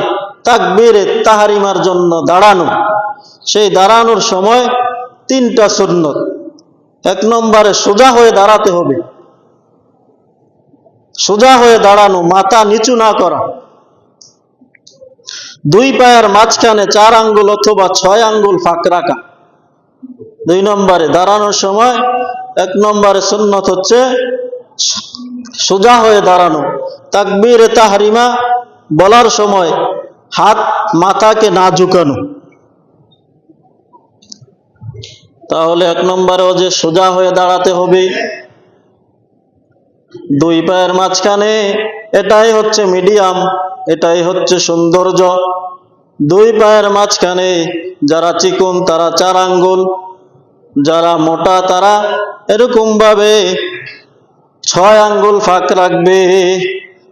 তাকবীরে তাহরিমার জন্য দাঁড়ানো। সেই দাঁড়ানোর সময় 3টা সুন্নত। 1 নম্বরে সোজা হয়ে দাঁড়াতে হবে, সোজা হয়ে দাঁড়ানো, মাথা নিচু না করা। 2 পায়ের মাঝখানে 4 আঙ্গুল অথবা 6 আঙ্গুল ফাঁক রাখা। 2 নম্বরে দাঁড়ানোর সময় 1 নম্বরে সুন্নত হচ্ছে সোজা হয়ে দাঁড়ানো। তাকবীরে তাহরিমা বলার সময় হাত মাথাকে না ঝুঁকানো। তাহলে 1 নম্বরেও যে সোজা হয়ে দাঁড়াতে হবে, 2 পায়ের মাঝখানে, এটাই হচ্ছে মিডিয়াম, এটাই হচ্ছে সৌন্দর্য। 2 পায়ের মাঝখানে যারা চিকন তারা 4 আঙ্গুল, যারা মোটা তারা এরকম ভাবে 6 আঙ্গুল ফাঁক রাখবে।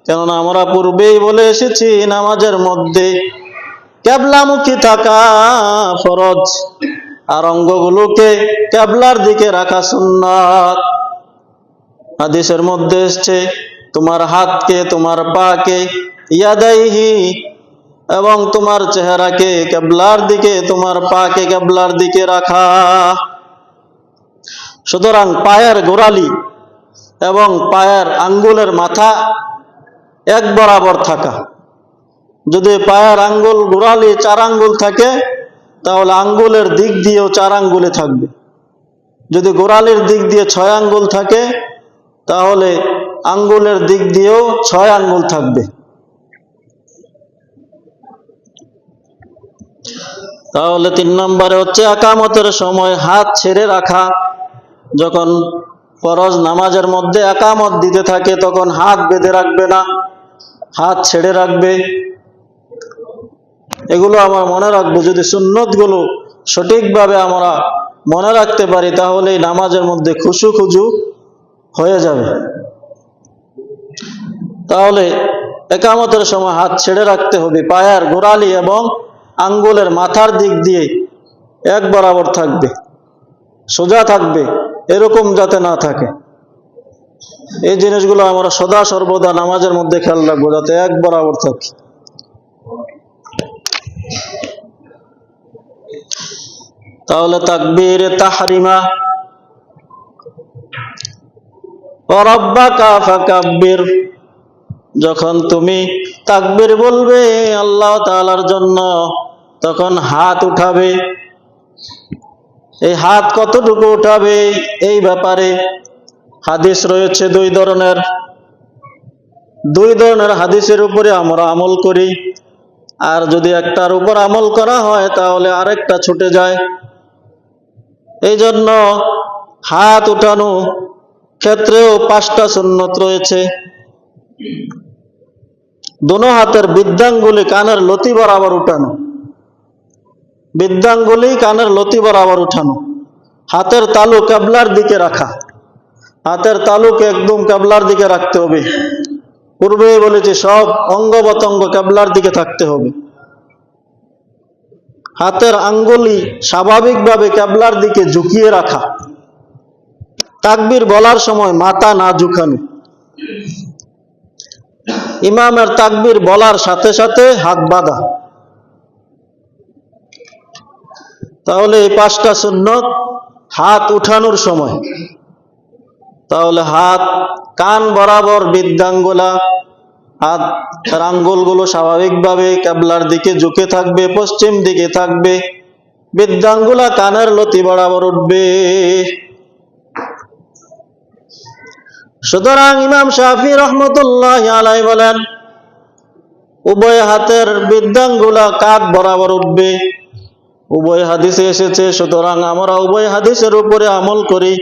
কেননা আমরা পূর্বেই বলে এসেছি নামাজের মধ্যে কিবলামুখী থাকা ফরজ, আর অঙ্গগুলোকে কিবলার দিকে রাখা সুন্নাত। হাদিসের মধ্যে এসেছে তোমার হাতকে, তোমার পাকে, ইয়াদাইহি, এবং তোমার চেহারাকে কিবলার দিকে, তোমার পাকে কিবলার দিকে রাখা। সুতরাং পায়ের গোড়ালি এবং পায়ের আঙ্গুলের মাথা এক বরাবর থাকা। যদি পায়ের আঙ্গুল গোড়ালি 4 আঙ্গুল থাকে তাহলে আঙ্গুলের দিক দিয়েও 4 আঙ্গুলে থাকবে। যদি গোড়ালির দিক দিয়ে 6 আঙ্গুল থাকে তাহলে আঙ্গুলের দিক দিয়েও 6 আঙ্গুল থাকবে। তাহলে 3 নম্বরে হচ্ছে একামতের সময় হাত ছেড়ে রাখা। যখন ফরজ নামাজের মধ্যে একামত দিতে থাকে তখন হাত বেঁধে রাখবে না, হাত ছেড়ে রাখবে। এগুলো আমরা মনে রাখবো। যদি সুন্নতগুলো সঠিকভাবে আমরা মনে রাখতে পারি তাহলে নামাজের মধ্যে খুশু হয়ে যাবে। তাহলে একামতের সময় হাত ছেড়ে রাখতে হবে। পায়ের গোড়ালি এবং আঙ্গুলের মাথার দিক দিয়ে এক বরাবর থাকবে, সোজা থাকবে, এরকম যাতে না থাকে। এই জিনিসগুলো আমরা সদা সর্বদা নামাজের মধ্যে খেয়াল রাখবো যাতে এক বরাবর থাকে। তাহলে তাকবীরে তাহরিমা, রাব্বাকা ফাকাব্বির, যখন তুমি তাকবীর বলবে আল্লাহ তাআলার জন্য তখন হাত উঠাবে। এই হাত কতটুকু উঠাবে এই ব্যাপারে হাদিস রয়েছে 2 ধরনের। 2 ধরনের হাদিসের উপরে আমরা আমল করি, আর যদি একটার উপর আমল করা হয় তাহলে আরেকটা ছুটে যায়। এই জন্য হাত উঠানো ক্ষেত্রেও 5টা সুন্নত রয়েছে। দোনো হাতের বৃদ্ধাঙ্গুলি কানের লতি বরাবর উঠানো, বৃদ্ধাঙ্গুলি কানের লতি বরাবর উঠানো। হাতের তালু কিবলার দিকে রাখা, হাতের তালুকে একদম কিবলার দিকে রাখতে হবে। পূর্বেই বলেছি সব অঙ্গ প্রত্যঙ্গ কিবলার দিকে থাকতে হবে। হাতের আঙ্গুলি স্বাভাবিকভাবে কিবলার দিকে ঝুঁকিয়ে রাখা। তাকবীর বলার সময় মাথা না ঝুঁকানো। ইমামের তাকবীর বলার সাথে সাথে হাত বাঁধা। তাহলে এই 5টা সুন্নত হাত উঠানোর সময়। তাহলে হাত কান বরাবর বৃদ্ধাঙ্গুলা, হাতের আঙ্গুলগুলো স্বাভাবিকভাবে কিবলার দিকে ঝুঁকে থাকবে, পশ্চিম দিকে থাকবে। বৃদ্ধাঙ্গুলা কানের লতি বরাবর উঠবে। সুতরাং ইমাম শাফি রহমতুল্লাহ আলাইহি বলেন উভয় হাতের বৃদ্ধাঙ্গুলা কাঁধ বরাবর উঠবে। উভয় হাদিসে এসেছে, সুতরাং আমরা উভয় হাদিসের উপরে আমল করি।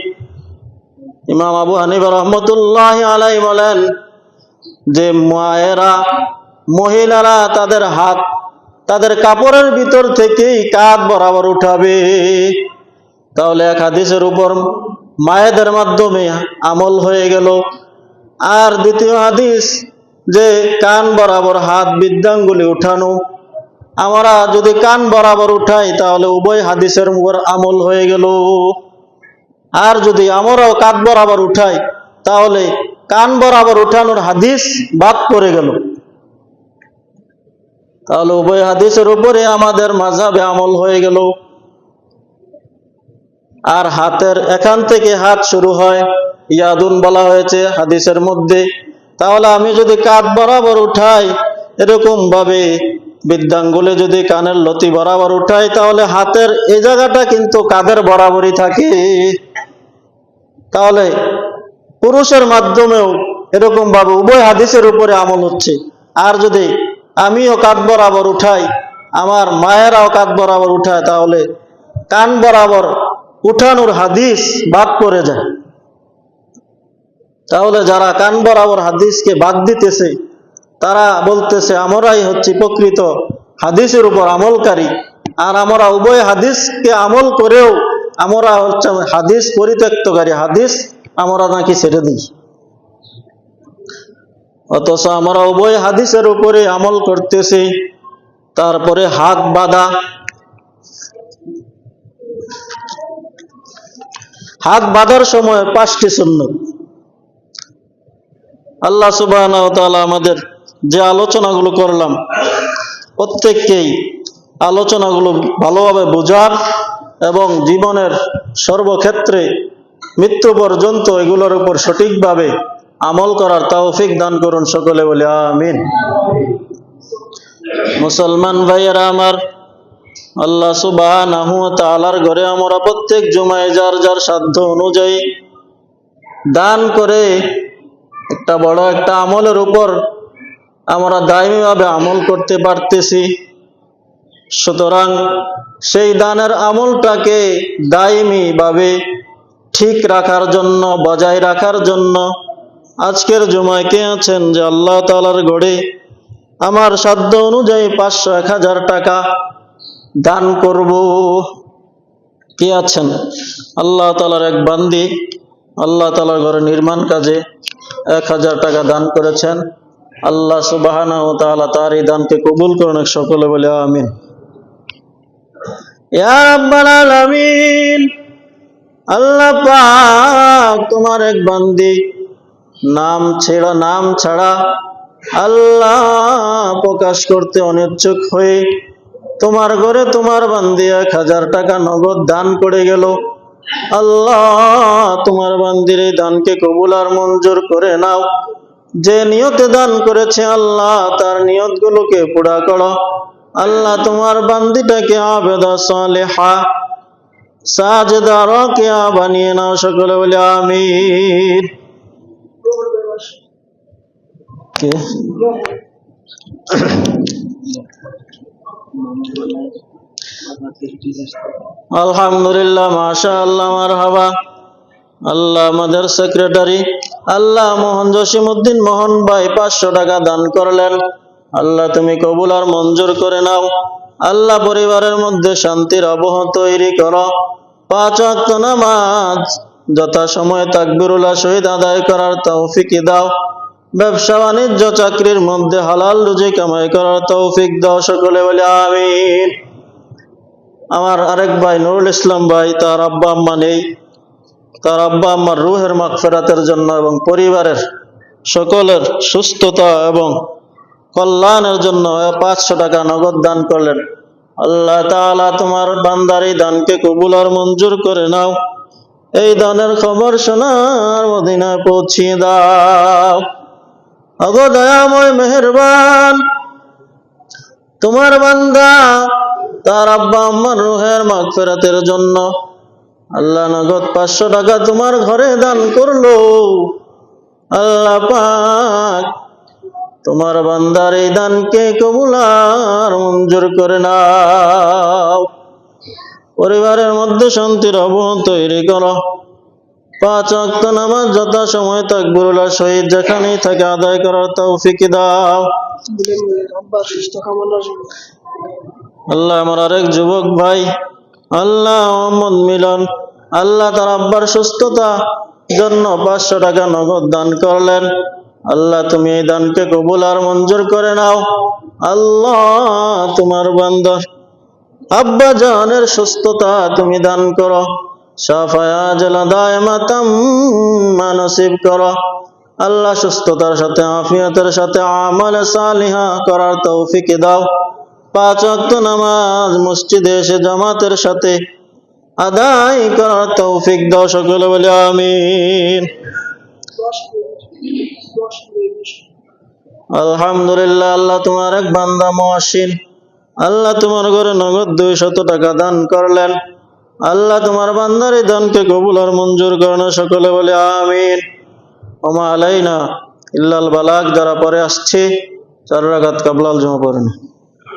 ইমাম আবু হানিফা রহমতুল্লাহ আলাইহি বলেন যে মায়েরা, মহিলারা তাদের হাত তাদের কাপড়ের ভিতর থেকেই কাঁধ বরাবর উঠাবে। তাহলে এক হাদিসের উপর মায়েদের মাধ্যমে আমল হয়ে গেল। আর দ্বিতীয় হাদিস যে কান বরাবর হাত বৃদ্ধাঙ্গুলি উঠানো, আমরা যদি কান বরাবর উঠাই তাহলে উভয় হাদিসের উপর আমল হয়ে গেল। আর যদি আমরাও কাঁধ বরাবর উঠাই তাহলে কান বরাবর উঠানোর হাদিস বাদ পড়ে গেল। তাহলে উভয় হাদিসের উপরে আমাদের মাযহাবে আমল হয়ে গেল। আর হাতের এখান থেকে হাত শুরু হয়, ইয়াদুন বলা হয়েছে হাদিসের মধ্যে। তাহলে আমি যদি কাঁধ বরাবর উঠাই, এরকম ভাবে বৃদ্ধাঙ্গুলে যদি কানের লতি বরাবর উঠাই তাহলে হাতের এই জায়গাটা কিন্তু কাঁধের বরাবরই থাকে। তাহলে পুরুষের মাধ্যমেও এরকম ভাবে উভয় হাদিসের উপরে আমল হচ্ছে। আর যদি আমিও কাঁধ বরাবর উঠাই, আমার মায়েরাও কাঁধ বরাবর উঠায়, তাহলে কান বরাবর উঠানোর হাদিস বাদ পড়ে যায়। তাহলে যারা কান বরাবর হাদিসকে বাদ দিতেছে তারা বলতেছে আমরাই হচ্ছি প্রকৃত হাদিসের উপর আমলকারী, আর আমরা উভয় হাদিসকে আমল করেও আমরা হচ্ছে হাদিস পরিত্যক্তকারী, হাদিস আমরা নাকি ছেড়ে দিই। অথচ আমরা উভয় হাদিসের উপরে আমল করতেছি। তারপরে হাত বাঁধা। হাত বাঁধার সময় 5টি সুন্নত। আল্লাহ সুবহানাহু ওয়া তাআলা আমাদের যে আলোচনাগুলো করলাম প্রত্যেককেই আলোচনাগুলো ভালোভাবে বোঝার এবং জীবনের সর্বক্ষেত্রে মৃত্যু পর্যন্ত এগুলোর উপর সঠিকভাবে আমল করার তৌফিক দান করুন, সকলে বলি আমিন। মুসলমান ভাইয়েরা আমার, আল্লাহ সুবহানাহু ওয়া তাআলার ঘরে আমরা প্রত্যেক জুমায় যার যার সাধ্য অনুযায়ী দান করে একটা বড় একটা আমলের উপর আমরা দায়ীভাবে আমল করতে পারতেছি। সুতরাং সেই দানের আমলটাকে দায়ীভাবে ঠিক রাখার জন্য, বজায় রাখার জন্য আজকের জুমায় কে আছেন যে আল্লাহ তাআলার ঘরে আমার সাধ্য অনুযায়ী 500, 1000 টাকা দান করব? কে আছেন? আল্লাহ তাআলার এক বান্দি আল্লাহ তাআলার ঘরে নির্মাণ কাজে 1000 টাকা দান করেছেন। আল্লাহ সুবহানাহু ওয়া তাআলা তার এই দানকে কবুল করুন, সকলে বলে আমিন। ইয়া রাব্বাল আলামিন, আল্লাহ পাক তোমার এক বান্দি নাম ছাড়া আল্লাহ প্রকাশ করতে অনিচ্ছুক হয়ে তোমার ঘরে তোমার বান্দি 1000 টাকা নগদ দান করে গেল। আল্লাহ তোমার বান্দির এই দানকে কবুল আর মঞ্জুর করে নাও। যে নিয়তে দান করেছে আল্লাহ তার নিয়তগুলোকে পুরা করো। আল্লাহ তোমার বান্দিটাকে আবেদা সালেহা সাজেদা রাকিয়া বানিয়ে নাও, সকলে বলে আমিন। আলহামদুলিল্লাহ, মাশাআল্লাহ, মারহাবা। আল্লাহ আমাদের সেক্রেটারি আল্লাহ মোহন জসিমউদ্দিন মোহন ভাই 500 টাকা দান করলেন। আল্লাহ তুমি কবুল আর মঞ্জুর করে নাও। আল্লাহ পরিবারের মধ্যে শান্তির আবহ তৈরি করো। 5 ওয়াক্ত নামাজ যথাসময়ে তাকবীরুল্লাহ শহীদ আদায় করার তৌফিক দাও। ব্যবসা বাণিজ্য চাকরির মধ্যে হালাল রুজি কামাই করার তৌফিক দাও, সকলে বলে আমিন। আমার আরেক ভাই নুরুল ইসলাম ভাই, তার আব্বা আম্মা নেই, তার আব্বা আম্মার রুহের মাগফিরাতের জন্য এবং পরিবারের সকলের সুস্থতা এবং কল্যাণের জন্য 500 টাকা নগদ দান করলেন। আল্লাহ তাআলা তোমার বান্দার এই দানকে কবুল আর মঞ্জুর করে নাও। এই দানের খবর সোনার মদিনায় পৌঁছিয়ে দাও। ওগো দয়াময় মেহেরবান, তোমার বান্দা তার আব্বা আম্মার রুহের মাগফিরাতের জন্য আল্লাহ নগদ 500 টাকা তোমার ঘরে দান করলো। আল্লাহ পাক তোমার বান্দার এই দানকে কবুল আর মঞ্জুর করে নাও। পরিবারের মধ্যে শান্তির আবহ তৈরি করো। 5 ওয়াক্ত নামাজ যথাসময়ে তাকবীরুল্লাহ শহীদ যেখানেই থাকে আদায় করার তৌফিক দাও। আল্লাহ আমার আরেক যুবক ভাই আল্লাহ মোহাম্মদ মিলন, আল্লাহ তার আব্বার সুস্থতা জন্য 500 টাকা নগদ দান করলেন। আল্লাহ তুমি এই দানকে কবুল আর মঞ্জুর করে নাও। আল্লাহ তোমার বান্দা আব্বা জানের সুস্থতা তুমি দান করো। শাফায়া জালা দায়মাতাম নসিব করো। আল্লাহ সুস্থতার সাথে আফিয়াতের সাথে আমাল সালিহা করার তৌফিক দাও। 5 ওয়াক্ত নামাজ মসজিদে এসে জামাতের সাথে আদায় করার তৌফিক দাও, সকলে বলে আমিন। আলহামদুলিল্লাহ, আল্লাহ তোমার এক বান্দা মুহসিন, আল্লাহ তোমার ঘরে নগদ 200 টাকা দান করলেন। আল্লাহ তোমার বান্দার এই দানকে কবুল আর মঞ্জুর করুন, সকলে বলে আমিন। ওমা আলাইনা ইল্লাল বালাগ। যারা পরে আসছে 4 রাকাত কাবলাল জমা পড়েন।